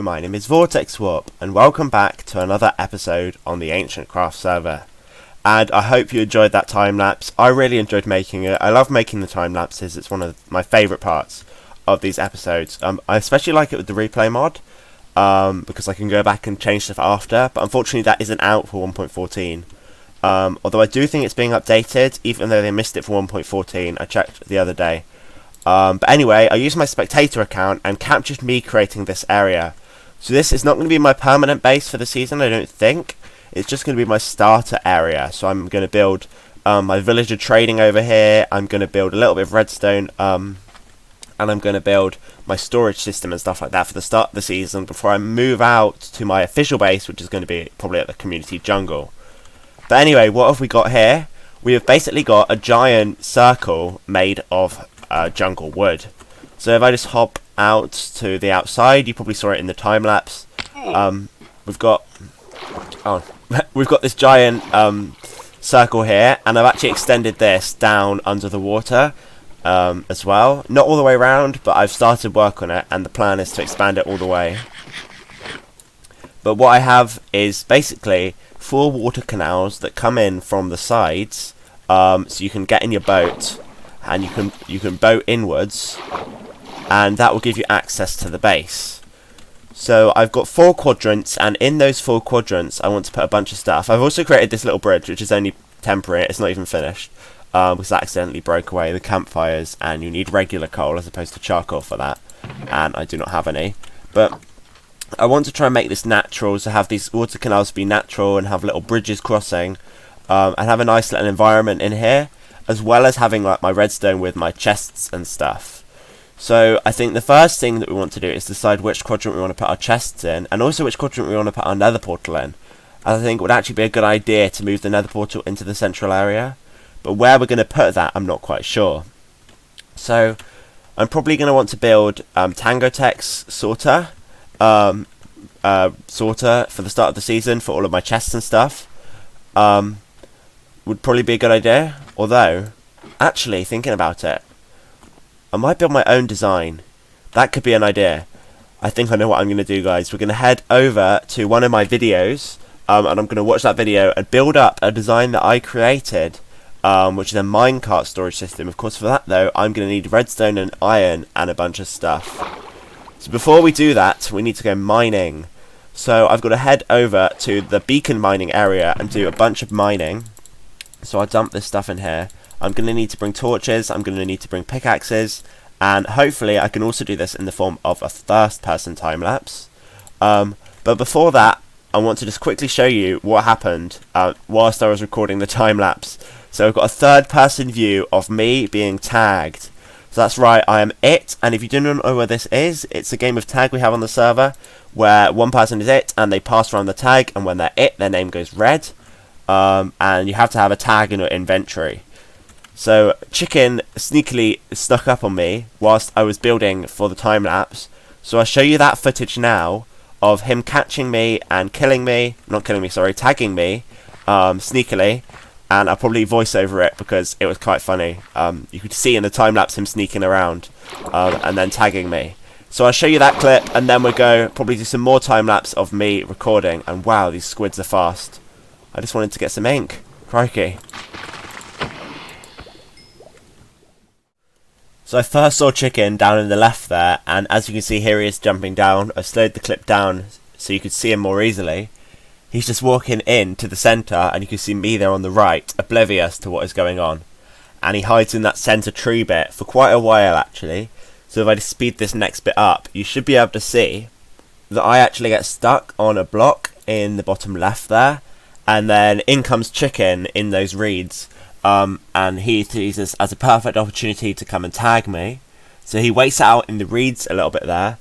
my name is Vortex Warp, and welcome back to another episode on the AncientCraft server. And I hope you enjoyed that time lapse. I really enjoyed making it. I love making the time lapses. It's one of my favourite parts of these episodes. I especially like it with the replay mod, because I can go back and change stuff after, but unfortunately that isn't out for 1.14. Although I do think it's being updated, even though they missed it for 1.14. I checked the other day. But anyway, I used my spectator account and captured me creating this area. So this is not going to be my permanent base for the season, I don't think. It's just going to be my starter area. So I'm going to build my villager trading over here. I'm going to build a little bit of redstone. And I'm going to build my storage system and stuff like that for the start of the season before I move out to my official base, which is going to be probably at the community jungle. But anyway, what have we got here? We have basically got a giant circle made of jungle wood. So if I just hop out to the outside, you probably saw it in the time lapse. We've got this giant circle here, and I've actually extended this down under the water as well. Not all the way around, but I've started work on it, and the plan is to expand it all the way. But what I have is basically 4 water canals that come in from the sides, so you can get in your boat and you can boat inwards, and that will give you access to the base. So I've got 4 quadrants, and in those 4 quadrants I want to put a bunch of stuff. I've also created this little bridge, which is only temporary. It's not even finished, because I accidentally broke away the campfires, and you need regular coal as opposed to charcoal for that, and I do not have any. But I want to try and make this natural, so have these water canals be natural and have little bridges crossing, and have a nice little environment in here, as well as having like my redstone with my chests and stuff. So I think the first thing that we want to do is decide which quadrant we want to put our chests in, and also which quadrant we want to put our nether portal in. I think it would actually be a good idea to move the nether portal into the central area, but where we're going to put that I'm not quite sure. So I'm probably going to want to build Tangotex sorter for the start of the season for all of my chests and stuff. Would probably be a good idea. Although, actually, thinking about it, I might build my own design. That could be an idea. I think I know what I'm going to do, guys. We're going to head over to one of my videos, and I'm going to watch that video and build up a design that I created, which is a minecart storage system. Of course, for that, though, I'm going to need redstone and iron and a bunch of stuff. So before we do that, we need to go mining. So I've got to head over to the beacon mining area and do a bunch of mining. So I'll dump this stuff in here. I'm going to need to bring torches, I'm going to need to bring pickaxes, and hopefully I can also do this in the form of a first-person time-lapse. But before that, I want to just quickly show you what happened whilst I was recording the time-lapse. So I've got a third-person view of me being tagged. So that's right, I am it, and if you do not know where this is, it's a game of tag we have on the server, where one person is it, and they pass around the tag, and when they're it, their name goes red. And you have to have a tag in your inventory. So Chicken sneakily snuck up on me whilst I was building for the time lapse. So I'll show you that footage now of him catching me and tagging me sneakily, and I'll probably voice over it because it was quite funny. You could see in the time lapse him sneaking around and then tagging me. So I'll show you that clip, and then we'll go probably do some more time lapse of me recording. And wow, these squids are fast. I just wanted to get some ink. Crikey. So I first saw Chicken down in the left there, and as you can see here he is jumping down. I slowed the clip down so you could see him more easily. He's just walking in to the centre, and you can see me there on the right, oblivious to what is going on. And he hides in that centre tree bit for quite a while actually. So if I just speed this next bit up, you should be able to see that I actually get stuck on a block in the bottom left there. And then in comes Chicken in those reeds, and he sees this as a perfect opportunity to come and tag me. So he waits out in the reeds a little bit there,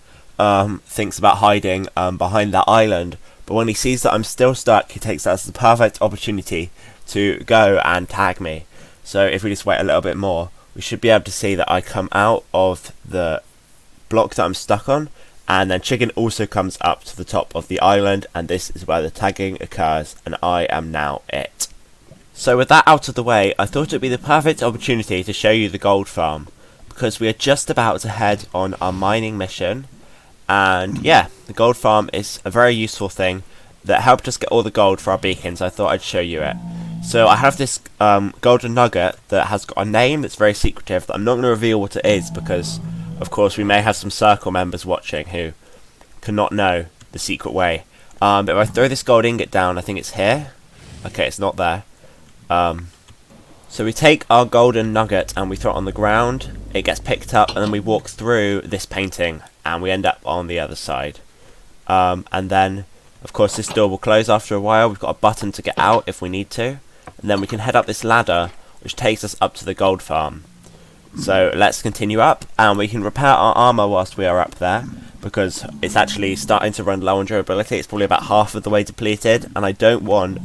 thinks about hiding behind that island, but when he sees that I'm still stuck, he takes that as the perfect opportunity to go and tag me. So if we just wait a little bit more, we should be able to see that I come out of the block that I'm stuck on, and then Chicken also comes up to the top of the island, and this is where the tagging occurs, and I am now it. So with that out of the way, I thought it would be the perfect opportunity to show you the gold farm, because we are just about to head on our mining mission, And yeah, the gold farm is a very useful thing that helped us get all the gold for our beacons. I thought I'd show you it. So I have this golden nugget that has got a name that's very secretive that I'm not going to reveal what it is because, of course, we may have some circle members watching who cannot know the secret way. But if I throw this gold ingot down, I think it's here. Okay, it's not there. So we take our golden nugget and we throw it on the ground. It gets picked up and then we walk through this painting and we end up on the other side. And then, of course, this door will close after a while. We've got a button to get out if we need to. And then we can head up this ladder which takes us up to the gold farm. So let's continue up and we can repair our armor whilst we are up there, because it's actually starting to run low on durability. It's probably about half of the way depleted, and I don't want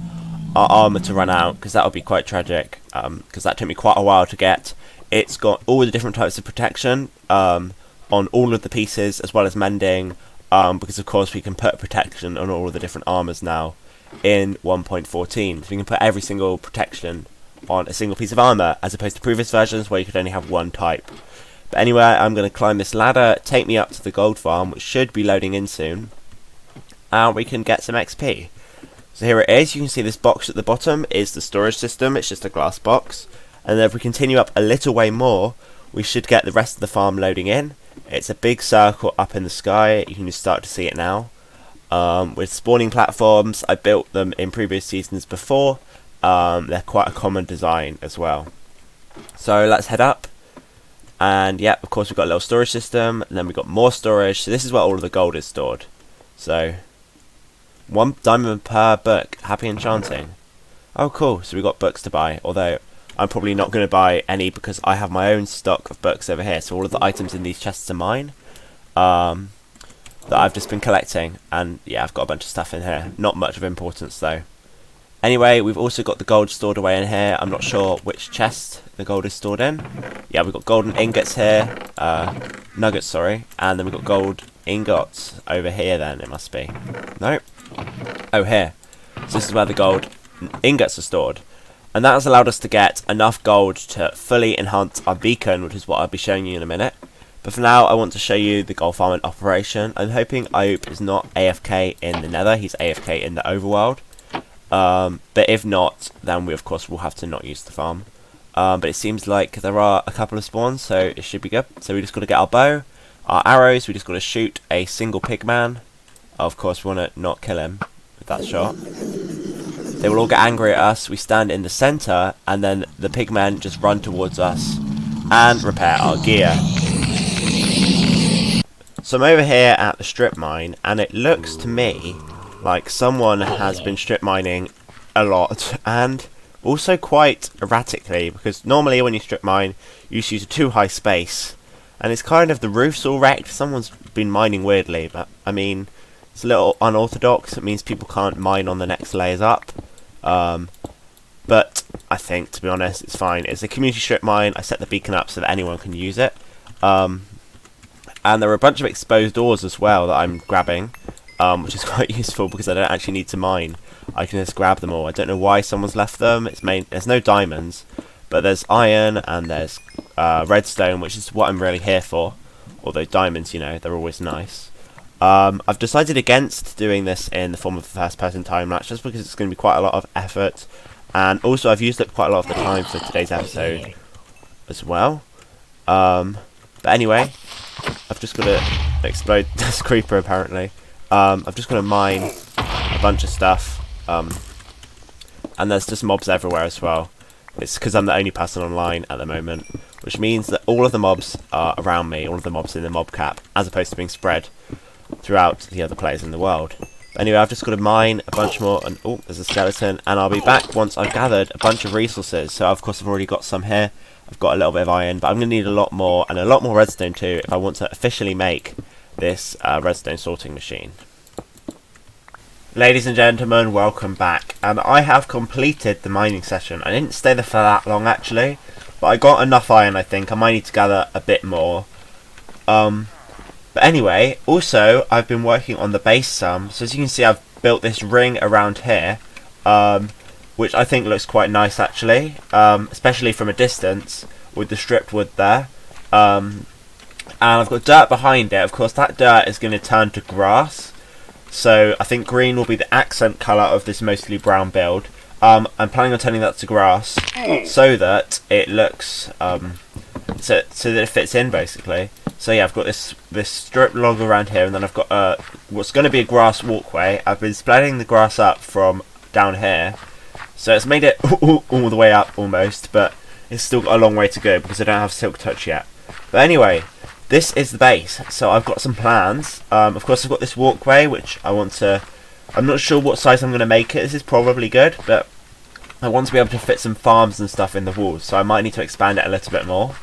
our armor to run out because that would be quite tragic, because that took me quite a while to get. It's got all the different types of protection on all of the pieces, as well as mending, because of course we can put protection on all of the different armors now in 1.14, so we can put every single protection on a single piece of armor, as opposed to previous versions where you could only have one type. But anyway, I'm going to climb this ladder, take me up to the gold farm, which should be loading in soon, and we can get some XP. So here it is. You can see this box at the bottom is the storage system. It's just a glass box, and then if we continue up a little way more, we should get the rest of the farm loading in. It's a big circle up in the sky. You can just start to see it now. With spawning platforms, I built them in previous seasons before. They're quite a common design as well. So let's head up. And yeah, of course we've got a little storage system, and then we've got more storage. So this is where all of the gold is stored. So 1 diamond per book. Happy enchanting. Oh cool, so we've got books to buy, although I'm probably not going to buy any because I have my own stock of books over here. So all of the items in these chests are mine, that I've just been collecting. And yeah, I've got a bunch of stuff in here. Not much of importance though. Anyway, we've also got the gold stored away in here. I'm not sure which chest the gold is stored in. Yeah, we've got golden ingots here. Nuggets, sorry. And then we've got gold ingots over here then, it must be. Nope. Oh, here. So this is where the gold ingots are stored. And that has allowed us to get enough gold to fully enhance our beacon, which is what I'll be showing you in a minute. But for now, I want to show you the gold farm in operation. I'm hoping Iope is not AFK in the nether. He's AFK in the overworld. But if not, then we of course will have to not use the farm. But it seems like there are a couple of spawns, so it should be good. So we just got to get our bow, our arrows. We just got to shoot a single pigman. Of course, we want to not kill him with that shot. They will all get angry at us. We stand in the center, and then the pigmen just run towards us and repair our gear. So I'm over here at the strip mine, and it looks to me like someone has been strip mining a lot, and also quite erratically, because normally when you strip mine you just use a too high space, and it's kind of the roof's all wrecked. Someone's been mining weirdly, but I mean it's a little unorthodox. It means people can't mine on the next layers up, but I think, to be honest, it's fine. It's a community strip mine. I set the beacon up so that anyone can use it, and there are a bunch of exposed ores as well that I'm grabbing, which is quite useful because I don't actually need to mine. I can just grab them all. I don't know why someone's left them. There's no diamonds, but there's iron and there's redstone, which is what I'm really here for. Although diamonds, you know, they're always nice. I've decided against doing this in the form of a first-person time-lapse just because it's going to be quite a lot of effort, and also I've used up quite a lot of the time for today's episode as well. But anyway, I've just got to explode this creeper apparently. I've just got to mine a bunch of stuff, and there's just mobs everywhere as well. It's because I'm the only person online at the moment, which means that all of the mobs are around me, all of the mobs in the mob cap, as opposed to being spread throughout the other players in the world. But anyway, I've just got to mine a bunch more, and oh, there's a skeleton, and I'll be back once I've gathered a bunch of resources. So of course I've already got some here. I've got a little bit of iron, but I'm going to need a lot more, and a lot more redstone too, if I want to officially make this redstone sorting machine. Ladies and gentlemen, welcome back. I have completed the mining session. I didn't stay there for that long actually, but I got enough iron. I think I might need to gather a bit more. But anyway, also I've been working on the base some. So as you can see, I've built this ring around here, which I think looks quite nice actually, especially from a distance with the stripped wood there. And I've got dirt behind it. Of course, that dirt is going to turn to grass. So I think green will be the accent colour of this mostly brown build. I'm planning on turning that to grass so that it looks so that it fits in basically. So yeah, I've got this strip log around here, and then I've got what's going to be a grass walkway. I've been spreading the grass up from down here, so it's made it all the way up almost, but it's still got a long way to go because I don't have silk touch yet. But anyway, this is the base. So I've got some plans. Of course, I've got this walkway which I want to. I'm not sure what size I'm going to make it. This is probably good, but I want to be able to fit some farms and stuff in the walls, so I might need to expand it a little bit more.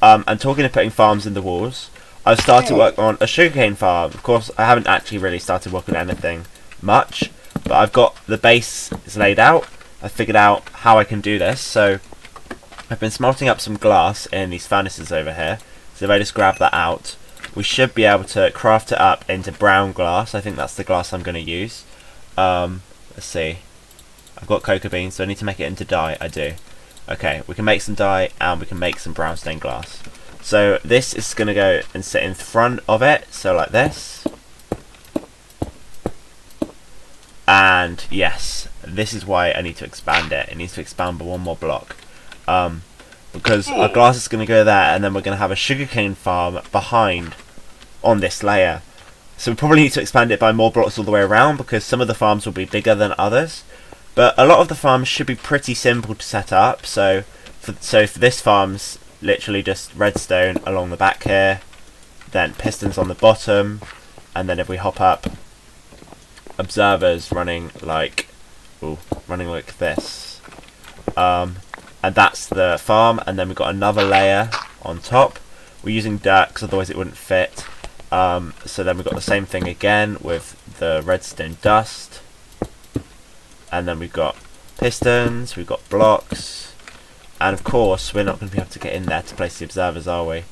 And talking of putting farms in the walls, I've started work on a sugarcane farm. Of course, I haven't actually really started working on anything much, but I've got the base is laid out. I've figured out how I can do this. So I've been smelting up some glass in these furnaces over here. So if I just grab that out, we should be able to craft it up into brown glass. I think that's the glass I'm going to use. Let's see. I've got cocoa beans, so I need to make it into dye. I do. Okay, we can make some dye and we can make some brown stained glass. So this is going to go and sit in front of it, so like this. And yes, this is why I need to expand it. It needs to expand by one more block. Because our glass is going to go there, and then we're going to have a sugarcane farm behind on this layer. So we probably need to expand it by more blocks all the way around, because some of the farms will be bigger than others. But a lot of the farms should be pretty simple to set up. So for this farm's literally just redstone along the back here, then pistons on the bottom, and then if we hop up, observers running like this. And that's the farm, and then we've got another layer on top. We're using dirt because otherwise it wouldn't fit. So then we've got the same thing again with the redstone dust. And then we've got pistons, we've got blocks, and of course we're not going to be able to get in there to place the observers, are we?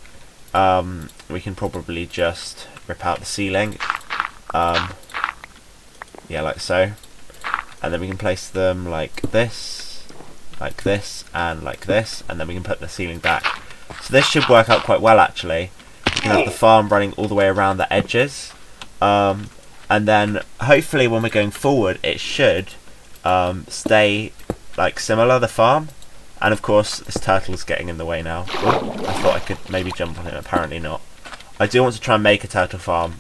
We can probably just rip out the ceiling, yeah, like so, and then we can place them like this, and like this, and then we can put the ceiling back. So this should work out quite well actually. We can have the farm running all the way around the edges, and then hopefully when we're going forward it should stay like similar, the farm. And of course this turtle's getting in the way now. Ooh, I thought I could maybe jump on it, apparently not. I do want to try and make a turtle farm.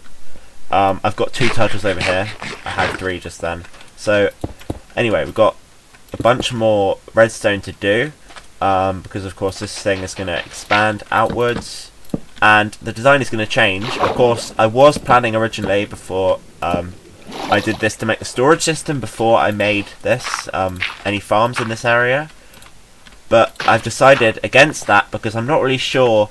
I've got 2 turtles over here. I had 3 just then. So anyway, we've got a bunch more redstone to do, because of course this thing is going to expand outwards and the design is going to change. Of course I was planning originally before I did this to make the storage system before I made this, any farms in this area. But I've decided against that because I'm not really sure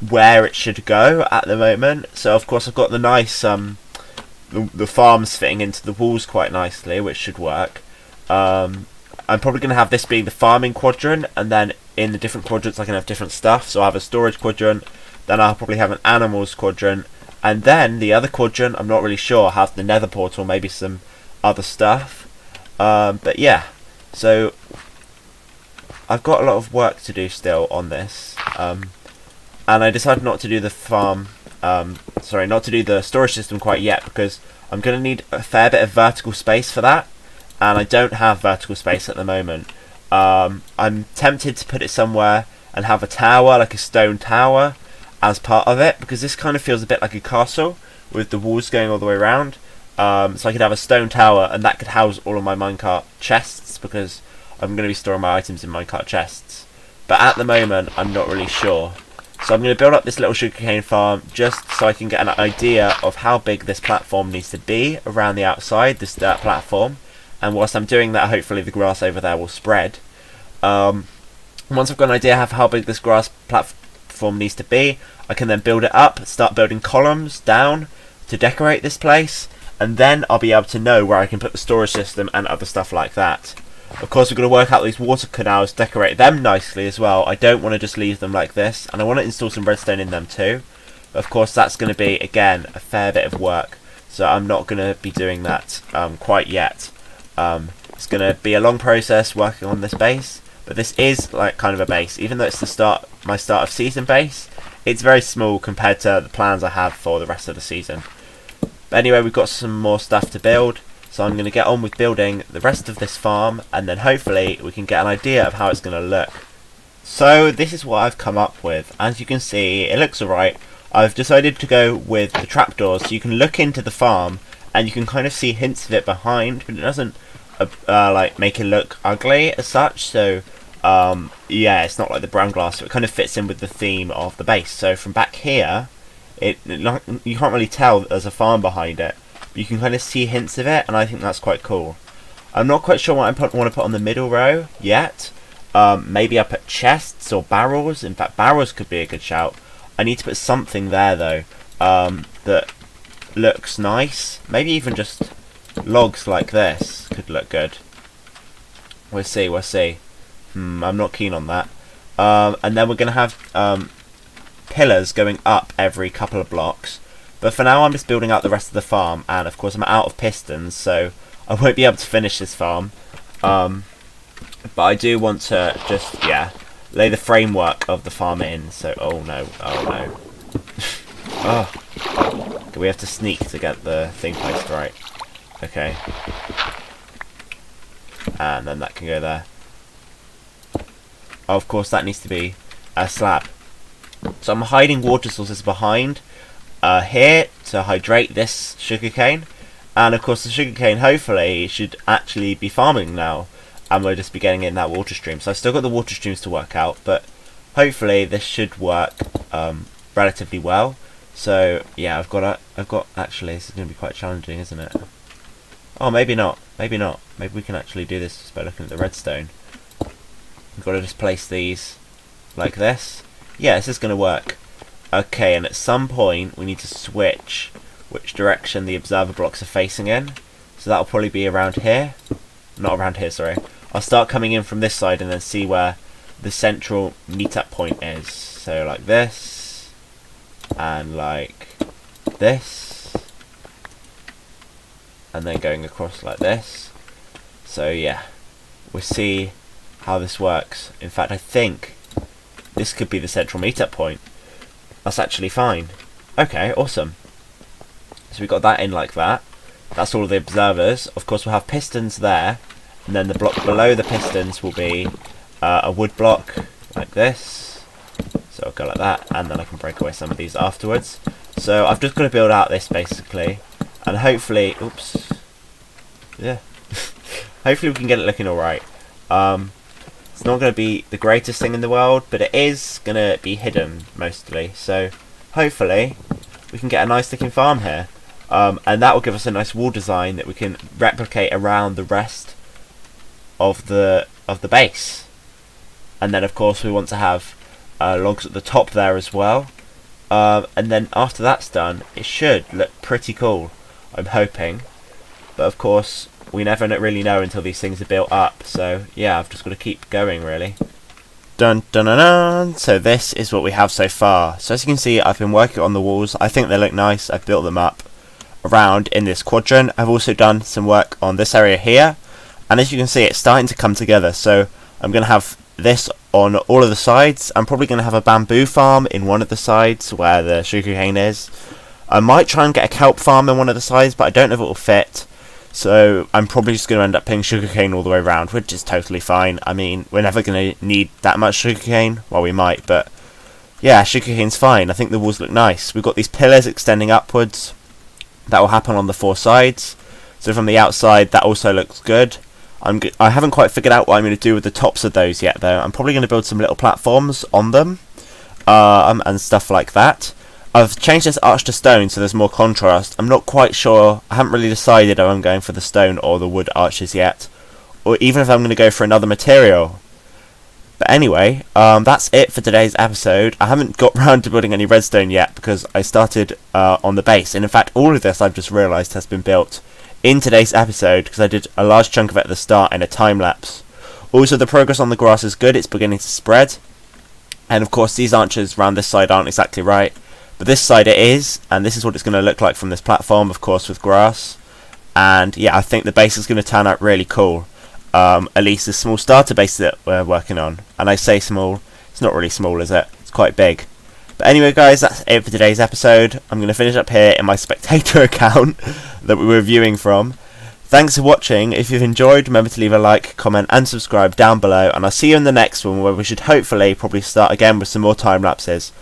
where it should go at the moment. So of course I've got the nice, the farms fitting into the walls quite nicely, which should work. I'm probably going to have this being the farming quadrant, and then in the different quadrants I can have different stuff. So I'll have a storage quadrant, then I'll probably have an animals quadrant, and then the other quadrant, I'm not really sure, I'll have the nether portal, maybe some other stuff. But yeah, so I've got a lot of work to do still on this. And I decided not to do the farm, not to do the storage system quite yet, because I'm going to need a fair bit of vertical space for that, and I don't have vertical space at the moment. I'm tempted to put it somewhere and have a tower, like a stone tower, as part of it, because this kind of feels a bit like a castle with the walls going all the way around. So I could have a stone tower, and that could house all of my minecart chests, because I'm going to be storing my items in minecart chests. But at the moment I'm not really sure. So I'm going to build up this little sugarcane farm just so I can get an idea of how big this platform needs to be around the outside, this dirt platform. And whilst I'm doing that, hopefully the grass over there will spread. Once I've got an idea of how big this grass platform needs to be, I can then build it up, start building columns down to decorate this place, and then I'll be able to know where I can put the storage system and other stuff like that. Of course, we're going to work out these water canals, decorate them nicely as well. I don't want to just leave them like this, and I want to install some redstone in them too. But of course, that's going to be, again, a fair bit of work, so I'm not going to be doing that quite yet. It's going to be a long process working on this base, but this is like kind of a base. Even though it's my start of season base, it's very small compared to the plans I have for the rest of the season. But anyway, we've got some more stuff to build, so I'm going to get on with building the rest of this farm, and then hopefully we can get an idea of how it's going to look. So this is what I've come up with. As you can see, it looks alright. I've decided to go with the trapdoors, so you can look into the farm and you can kind of see hints of it behind, but it doesn't like make it look ugly as such. So yeah, it's not like the brown glass, so it kind of fits in with the theme of the base. So from back here, you can't really tell that there's a farm behind it, but you can kind of see hints of it, and I think that's quite cool. I'm not quite sure what I want to put on the middle row yet. Maybe I put chests or barrels. In fact, barrels could be a good shout. I need to put something there though that looks nice. Maybe even just logs like this could look good. We'll see, we'll see. I'm not keen on that. And then we're going to have pillars going up every couple of blocks. But for now I'm just building out the rest of the farm, and of course I'm out of pistons, so I won't be able to finish this farm. But I do want to just, yeah, lay the framework of the farm in. So, oh no, oh no. Oh, we have to sneak to get the thing placed right. Okay. And then that can go there. Oh, of course that needs to be a slab. So I'm hiding water sources behind here to hydrate this sugarcane. And of course the sugarcane hopefully should actually be farming now, and we'll just be getting in that water stream. So I've still got the water streams to work out, but hopefully this should work relatively well. So yeah, I've got actually, this is going to be quite challenging, isn't it? Oh, maybe not, maybe not. Maybe we can actually do this just by looking at the redstone. We've got to just place these like this. Yeah, this is going to work. Okay, and at some point we need to switch which direction the observer blocks are facing in. So that'll probably be around here. Not around here, sorry. I'll start coming in from this side and then see where the central meetup point is. So like this, and like this, and then going across like this. So yeah, we'll see how this works. In fact, I think this could be the central meetup point. That's actually fine. Okay, awesome. So we got that in like that. That's all of the observers. Of course we'll have pistons there, and then the block below the pistons will be a wood block like this. So I'll go like that, and then I can break away some of these afterwards. So I've just got to build out this basically, and hopefully, oops, yeah, hopefully we can get it looking alright. It's not going to be the greatest thing in the world, but it is going to be hidden mostly. So hopefully we can get a nice looking farm here. And that will give us a nice wall design that we can replicate around the rest of the base. And then of course we want to have logs at the top there as well. And then after that's done, it should look pretty cool, I'm hoping. But of course we never really know until these things are built up. So yeah, I've just got to keep going really. Dun dun dun dun. So this is what we have so far. So as you can see, I've been working on the walls. I think they look nice. I've built them up around in this quadrant. I've also done some work on this area here, and as you can see, it's starting to come together. So I'm going to have this on all of the sides. I'm probably going to have a bamboo farm in one of the sides where the sugarcane is. I might try and get a kelp farm in one of the sides, but I don't know if it will fit. So I'm probably just going to end up putting sugarcane all the way around, which is totally fine. I mean, we're never going to need that much sugarcane. Well, we might, but yeah, sugarcane's fine. I think the walls look nice. We've got these pillars extending upwards. That will happen on the four sides. So from the outside, that also looks good. I haven't quite figured out what I'm going to do with the tops of those yet, though. I'm probably going to build some little platforms on them, and stuff like that. I've changed this arch to stone so there's more contrast. I'm not quite sure. I haven't really decided if I'm going for the stone or the wood arches yet, or even if I'm going to go for another material. But anyway, that's it for today's episode. I haven't got round to building any redstone yet because I started on the base. And in fact, all of this I've just realised has been built in today's episode because I did a large chunk of it at the start in a time lapse. Also, the progress on the grass is good. It's beginning to spread. And of course, these arches around this side aren't exactly right. But this side it is. And this is what it's going to look like from this platform, of course, with grass. And yeah, I think the base is going to turn out really cool. At least the small starter base that we're working on. And I say small, it's not really small, is it? It's quite big. But anyway guys, that's it for today's episode. I'm going to finish up here in my spectator account that we were viewing from. Thanks for watching. If you've enjoyed, remember to leave a like, comment and subscribe down below, and I'll see you in the next one, where we should hopefully probably start again with some more time lapses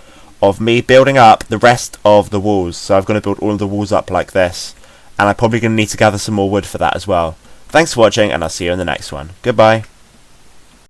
of me building up the rest of the walls. So I'm going to build all of the walls up like this, and I'm probably going to need to gather some more wood for that as well. Thanks for watching, and I'll see you in the next one. Goodbye.